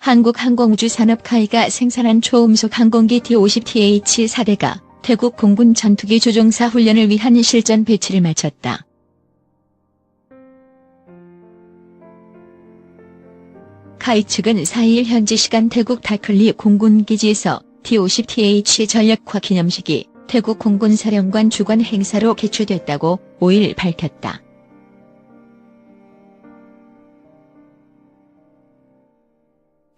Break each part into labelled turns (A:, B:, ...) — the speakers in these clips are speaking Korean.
A: 한국항공우주산업 카이가 생산한 초음속 항공기 D-50TH-4대가 태국 공군 전투기 조종사 훈련을 위한 실전 배치를 마쳤다. 카이 측은 4일 현지 시간 태국 다클리 공군기지에서 D-50TH 전력화 기념식이 태국 공군 사령관 주관 행사로 개최됐다고 5일 밝혔다.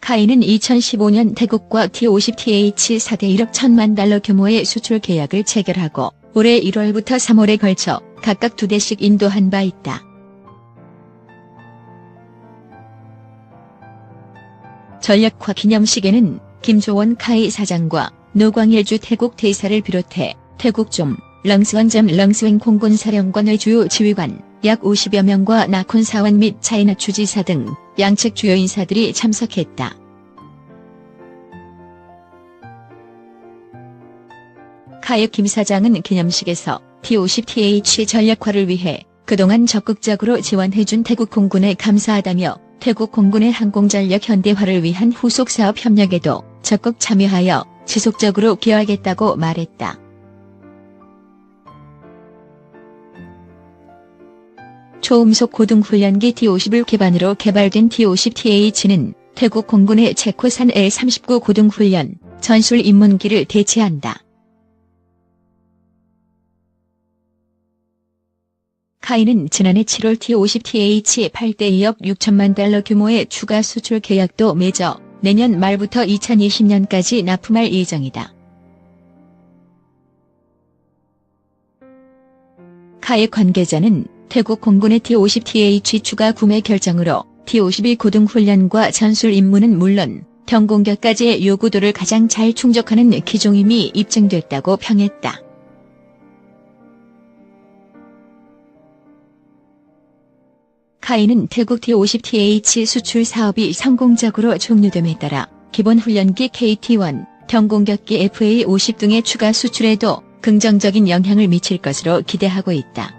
A: 카이는 2015년 태국과 D-50TH-4대 1억 1천만 달러 규모의 수출 계약을 체결하고 올해 1월부터 3월에 걸쳐 각각 2대씩 인도한 바 있다. 전력화 기념식에는 김조원 카이 사장과 노광일주 태국 대사를 비롯해 태국 좀 렁스왕점 렁스웽 공군 사령관의 주요 지휘관 약 50여 명과 나콘 사원 및 차이나 주지사 등 양측 주요 인사들이 참석했다. 카이 김 사장은 기념식에서 D-50TH 전력화를 위해 그동안 적극적으로 지원해준 태국 공군에 감사하다며 태국 공군의 항공전력 현대화를 위한 후속사업 협력에도 적극 참여하여 지속적으로 기여하겠다고 말했다. 초음속 고등훈련기 D-50을 기반으로 개발된 D-50TH는 태국 공군의 체코산 L-39 고등훈련 전술 입문기를 대체한다. 카이는 지난해 7월 D-50TH 8대 2억 6천만 달러 규모의 추가 수출 계약도 맺어 내년 말부터 2020년까지 납품할 예정이다. 카이 관계자는 태국 공군의 D-50TH 추가 구매 결정으로 D-52 고등훈련과 전술 임무는 물론 경공격까지의 요구도를 가장 잘 충족하는 기종임이 입증됐다고 평했다. 카이는 태국 D-50TH 수출 사업이 성공적으로 종료됨에 따라 기본 훈련기 KT-1, 경공격기 FA-50 등의 추가 수출에도 긍정적인 영향을 미칠 것으로 기대하고 있다.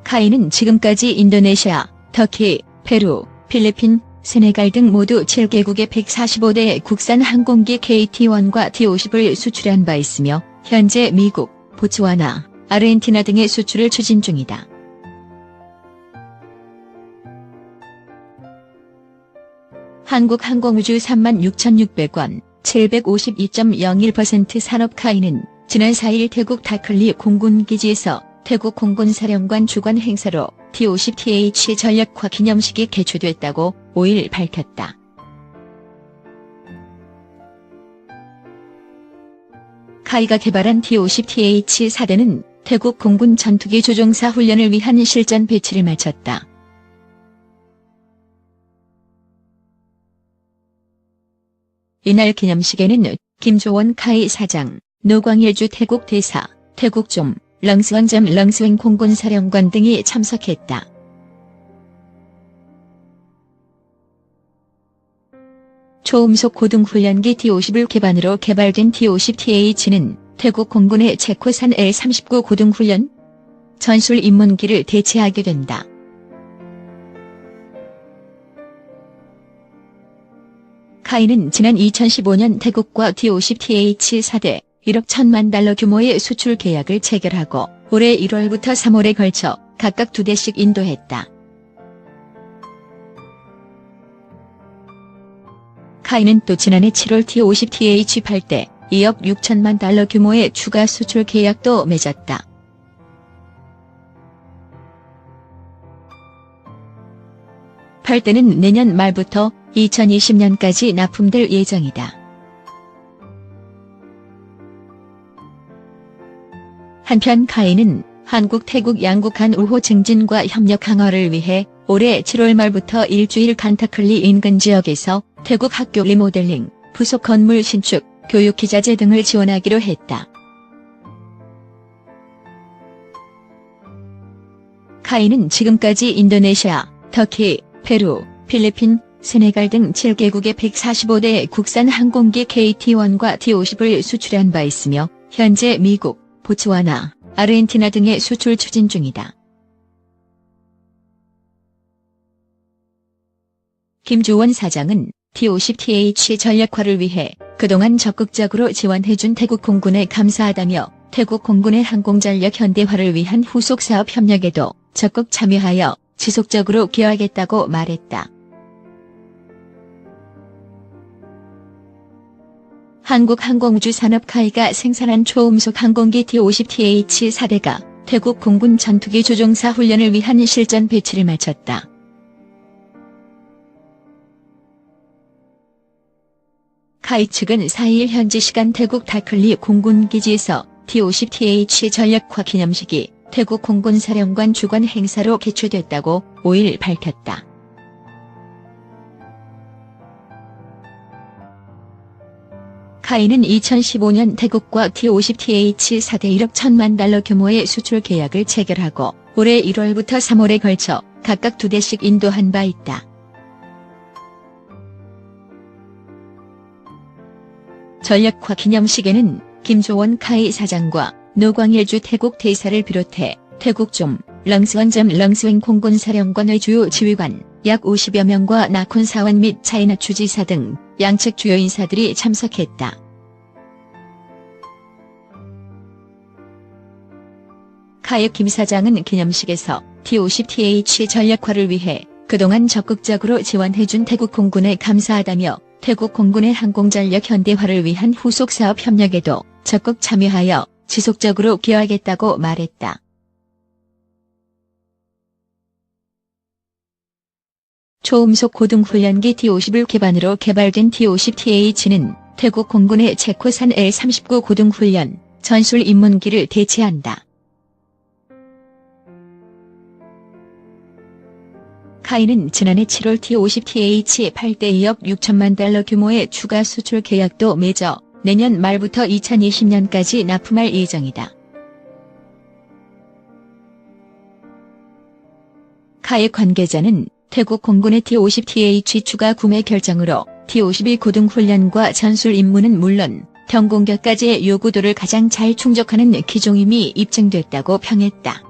A: 카이는 지금까지 인도네시아, 터키, 페루, 필리핀, 세네갈 등 모두 7개국에 145대 국산 항공기 KT-1과 D-50을 수출한 바 있으며 현재 미국, 보츠와나, 아르헨티나 등의 수출을 추진 중이다. 한국항공우주 36,600원, 752.01% 산업 카이는 지난 4일 태국 다클리 공군기지에서 태국 공군 사령관 주관 행사로 D-50TH 전력화 기념식이 개최됐다고 5일 밝혔다. 카이가 개발한 D-50TH-4대는 태국 공군 전투기 조종사 훈련을 위한 실전 배치를 마쳤다. 이날 기념식에는 김조원 카이 사장, 노광일주 태국 대사, 태국 좀 렁스왕점 렁스웽 공군 사령관 등이 참석했다. 초음속 고등훈련기 D-50을 기반으로 개발된 D-50TH는 태국 공군의 체코산 L-39 고등훈련 전술 입문기를 대체하게 된다. 카이는 지난 2015년 태국과 D-50TH-4대 1억 1천만 달러 규모의 수출 계약을 체결하고 올해 1월부터 3월에 걸쳐 각각 2대씩 인도했다. 카이는 또 지난해 7월 D-50TH 8대 2억 6천만 달러 규모의 추가 수출 계약도 맺었다. (8대는) 내년 말부터 2020년까지 납품될 예정이다. 한편 카이는 한국 태국 양국 간 우호 증진과 협력 강화를 위해 올해 7월 말부터 일주일 간타클리 인근 지역에서 태국 학교 리모델링, 부속 건물 신축, 교육기자재 등을 지원하기로 했다. 카이는 지금까지 인도네시아, 터키, 페루, 필리핀, 세네갈 등 7개국에 145대 국산 항공기 KT-1과 D-50을 수출한 바 있으며 현재 미국, 보츠와나, 아르헨티나 등의 수출 추진 중이다. 김조원 사장은 T50TH 전력화를 위해 그동안 적극적으로 지원해준 태국 공군에 감사하다며 태국 공군의 항공전력 현대화를 위한 후속사업 협력에도 적극 참여하여 지속적으로 기여하겠다고 말했다. 한국항공우주산업카이가 생산한 초음속 항공기 T50TH 4대가 태국 공군 전투기 조종사 훈련을 위한 실전 배치를 마쳤다. 카이 측은 4일 현지 시간 태국 다클리 공군기지에서 T50TH 전력화 기념식이 태국 공군 사령관 주관 행사로 개최됐다고 5일 밝혔다. 카이는 2015년 태국과 T50TH 4대 1억 1천만 달러 규모의 수출 계약을 체결하고 올해 1월부터 3월에 걸쳐 각각 2대씩 인도한 바 있다. 전력화 기념식에는 김조원 카이 사장과 노광일주 태국 대사를 비롯해 태국 좀 렁스원점 렁스웬 공군 사령관의 주요 지휘관 약 50여 명과 나콘 사원 및 차이나 주지사 등 양측 주요 인사들이 참석했다. 카이 김 사장은 기념식에서 T50TH 전력화를 위해 그동안 적극적으로 지원해준 태국 공군에 감사하다며 태국 공군의 항공전력 현대화를 위한 후속사업 협력에도 적극 참여하여 지속적으로 기여하겠다고 말했다. 초음속 고등훈련기 T50을 기반으로 개발된 T50TH는 태국 공군의 체코산 L-39 고등훈련 전술 입문기를 대체한다. 카이는 지난해 7월 T50TH 8대 2억 6천만 달러 규모의 추가 수출 계약도 맺어 내년 말부터 2020년까지 납품할 예정이다. 카이 관계자는 태국 공군의 T50TH 추가 구매 결정으로 T52 고등훈련과 전술 임무는 물론 경공격까지의 요구도를 가장 잘 충족하는 기종임이 입증됐다고 평했다.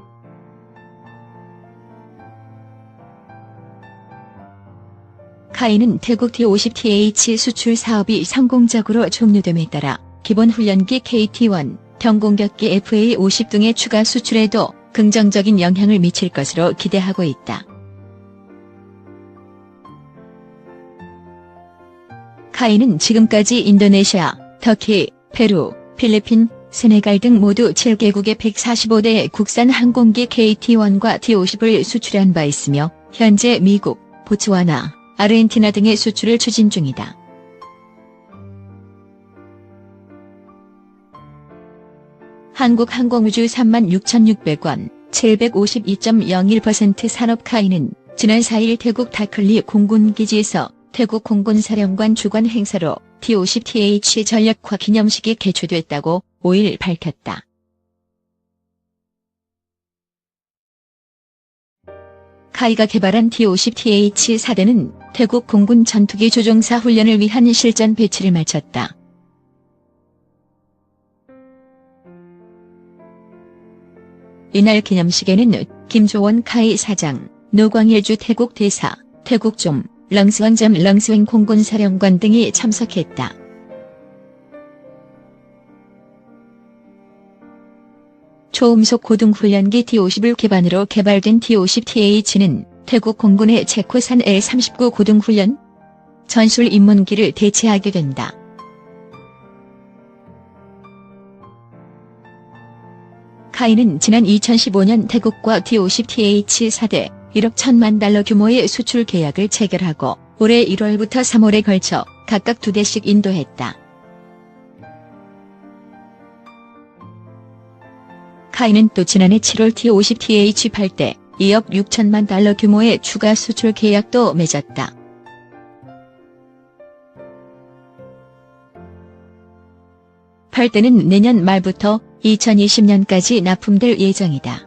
A: 카이는 태국 T50TH 수출 사업이 성공적으로 종료됨에 따라 기본 훈련기 KT-1, 경공격기 FA-50 등의 추가 수출에도 긍정적인 영향을 미칠 것으로 기대하고 있다. 카이는 지금까지 인도네시아, 터키, 페루, 필리핀, 세네갈 등 모두 7개국의 145대의 국산 항공기 KT-1과 T50을 수출한 바 있으며 현재 미국, 보츠와나, 아르헨티나 등의 수출을 추진 중이다. 한국항공우주 36,600원, 752.01% 산업카이는 지난 4일 태국 다클리 공군기지에서 태국 공군사령관 주관 행사로 T50TH 전력화 기념식이 개최됐다고 5일 밝혔다. 카이가 개발한 T50TH 4대는 태국 공군 전투기 조종사 훈련을 위한 실전 배치를 마쳤다. 이날 기념식에는 김조원 카이 사장, 노광일주 태국 대사, 태국 좀 렁스원점 렁스웬 공군 사령관 등이 참석했다. 초음속 고등훈련기 T50을 기반으로 개발된 T50TH는 태국 공군의 체코산 L-39 고등훈련 전술 입문기를 대체하게 된다. 카이는 지난 2015년 태국과 T50TH 4대 1억 1천만 달러 규모의 수출 계약을 체결하고 올해 1월부터 3월에 걸쳐 각각 2대씩 인도했다. 카이는 또 지난해 7월 T50TH 8대 2억 6천만 달러 규모의 추가 수출 계약도 맺었다. (8대는) 내년 말부터 2020년까지 납품될 예정이다.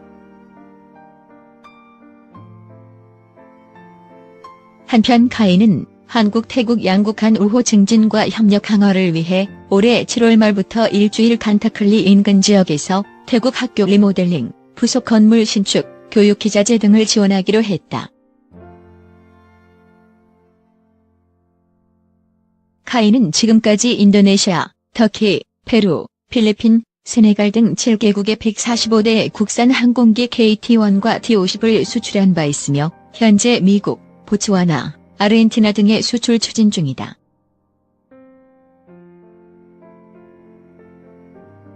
A: 한편 카이는 한국 태국 양국 간 우호 증진과 협력 강화를 위해 올해 7월 말부터 일주일 간타클리 인근 지역에서 태국 학교 리모델링, 부속 건물 신축, 교육기자재 등을 지원하기로 했다. 카이는 지금까지 인도네시아, 터키, 페루, 필리핀, 세네갈 등 7개국에 145대의 국산 항공기 KT-1과 T-50을 수출한 바 있으며 현재 미국, 보츠와나, 아르헨티나 등에 수출 추진 중이다.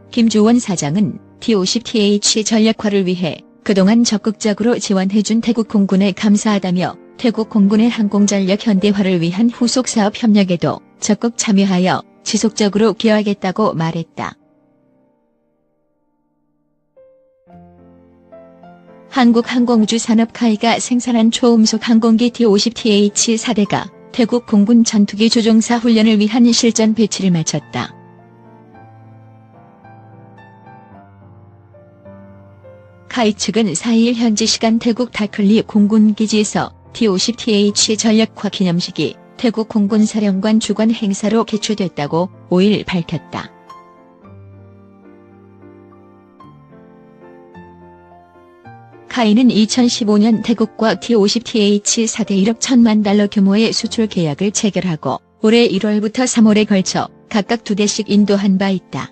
A: 김조원 사장은 T-50TH 전략화를 위해 그동안 적극적으로 지원해준 태국 공군에 감사하다며 태국 공군의 항공전력 현대화를 위한 후속사업 협력에도 적극 참여하여 지속적으로 기여하겠다고 말했다. 한국항공우주산업 카이가 생산한 초음속 항공기 T-50TH 4대가 태국 공군 전투기 조종사 훈련을 위한 실전 배치를 마쳤다. 카이 측은 4일 현지 시간 태국 다클리 공군기지에서 T-50TH 전략화 기념식이 태국 공군 사령관 주관 행사로 개최됐다고 5일 밝혔다. 카이는 2015년 태국과 T-50TH 4대 1억 1천만 달러 규모의 수출 계약을 체결하고 올해 1월부터 3월에 걸쳐 각각 2대씩 인도한 바 있다.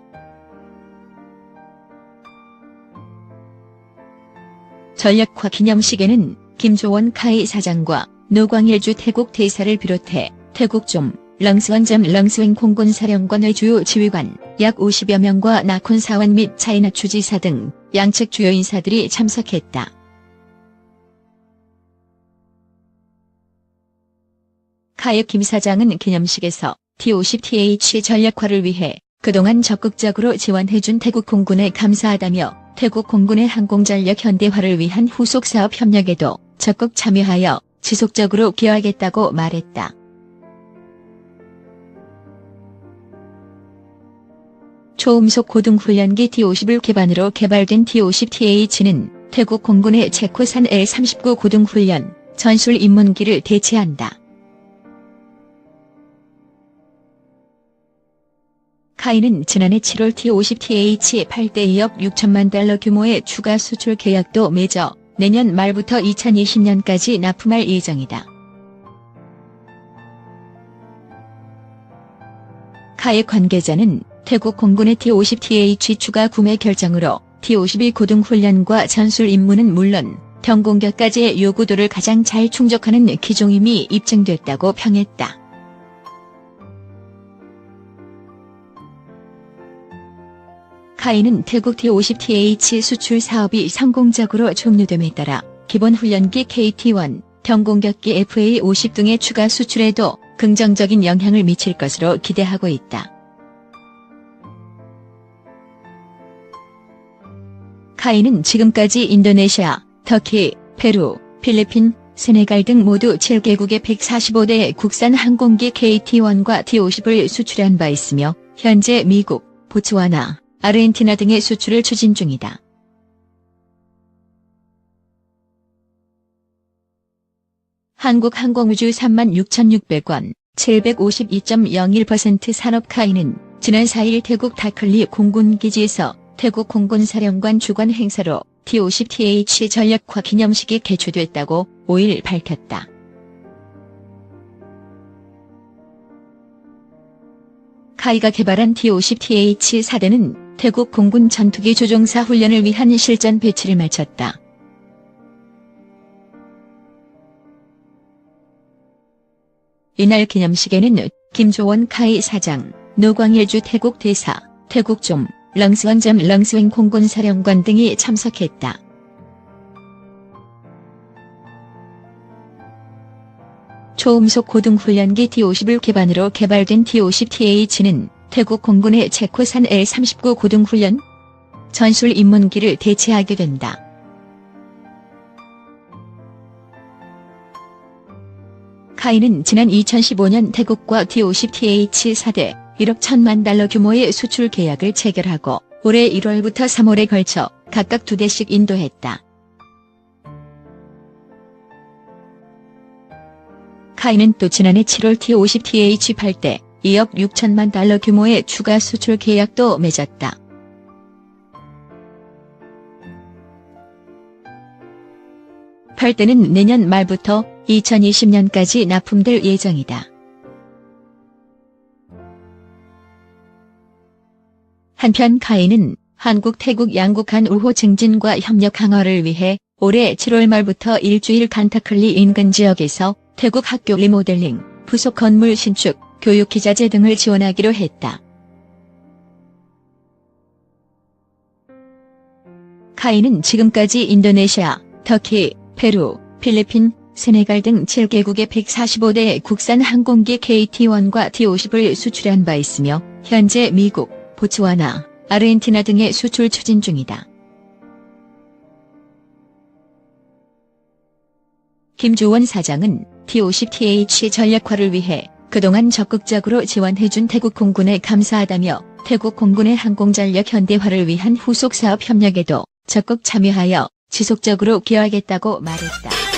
A: 전략화 기념식에는 김조원 카이 사장과 노광일주 태국 대사를 비롯해 태국 좀 렁스원점 렁스웬 공군 사령관의 주요 지휘관 약 50여 명과 나콘 사원 및 차이나 주지사 등 양측 주요 인사들이 참석했다. 카이 김 사장은 기념식에서 T-50TH 전략화를 위해 그동안 적극적으로 지원해준 태국 공군에 감사하다며 태국 공군의 항공전력 현대화를 위한 후속사업 협력에도 적극 참여하여 지속적으로 기여하겠다고 말했다. 초음속 고등훈련기 T-50을 기반으로 개발된 T-50TH는 태국 공군의 체코산 L-39 고등훈련 전술 입문기를 대체한다. 카이는 지난해 7월 T-50TH 8대 2억 6천만 달러 규모의 추가 수출 계약도 맺어 내년 말부터 2020년까지 납품할 예정이다. 카이 관계자는 태국 공군의 T-50TH 추가 구매 결정으로 T-52 고등훈련과 전술 임무는 물론 경공격까지의 요구도를 가장 잘 충족하는 기종임이 입증됐다고 평했다. 카이는 태국 T-50TH 수출 사업이 성공적으로 종료됨에 따라 기본 훈련기 KT-1, 경공격기 FA-50 등의 추가 수출에도 긍정적인 영향을 미칠 것으로 기대하고 있다. 카이는 지금까지 인도네시아, 터키, 페루, 필리핀, 세네갈 등 모두 7개국에 145대의 국산 항공기 KT-1과 T-50을 수출한 바 있으며 현재 미국, 보츠와나, 아르헨티나 등의 수출을 추진 중이다. 한국항공우주 36,600원, 752.01% 산업 카이는 지난 4일 태국 다클리 공군기지에서 태국 공군사령관 주관 행사로 T-50TH 전략화 기념식이 개최됐다고 5일 밝혔다. 카이가 개발한 T-50TH 4대는 태국 공군 전투기 조종사 훈련을 위한 실전 배치를 마쳤다. 이날 기념식에는 김조원 카이 사장, 노광일주 태국 대사, 태국 좀 렁스원점 렁스웬 공군 사령관 등이 참석했다. 초음속 고등훈련기 T-50을 기반으로 개발된 T-50TH는 태국 공군의 체코산 L-39 고등훈련 전술 입문기를 대체하게 된다. 카이는 지난 2015년 태국과 T-50TH 4대 1억 1천만 달러 규모의 수출 계약을 체결하고 올해 1월부터 3월에 걸쳐 각각 2대씩 인도했다. 카이는 또 지난해 7월 T-50TH 8대 2억 6천만 달러 규모의 추가 수출 계약도 맺었다. 팔대는 내년 말부터 2020년까지 납품될 예정이다. 한편 카이는 한국 태국 양국 간 우호 증진과 협력 강화를 위해 올해 7월 말부터 일주일 간타클리 인근 지역에서 태국 학교 리모델링, 부속 건물 신축, 교육 기자재 등을 지원하기로 했다. 카이는 지금까지 인도네시아, 터키, 페루, 필리핀, 세네갈 등 7개국의 145대의 국산 항공기 KT-1과 T-50을 수출한 바 있으며 현재 미국, 보츠와나, 아르헨티나 등에 수출 추진 중이다. 김주원 사장은 T-50TH 전략화를 위해 그동안 적극적으로 지원해준 태국 공군에 감사하다며 태국 공군의 항공전력 현대화를 위한 후속 사업 협력에도 적극 참여하여 지속적으로 기여하겠다고 말했다.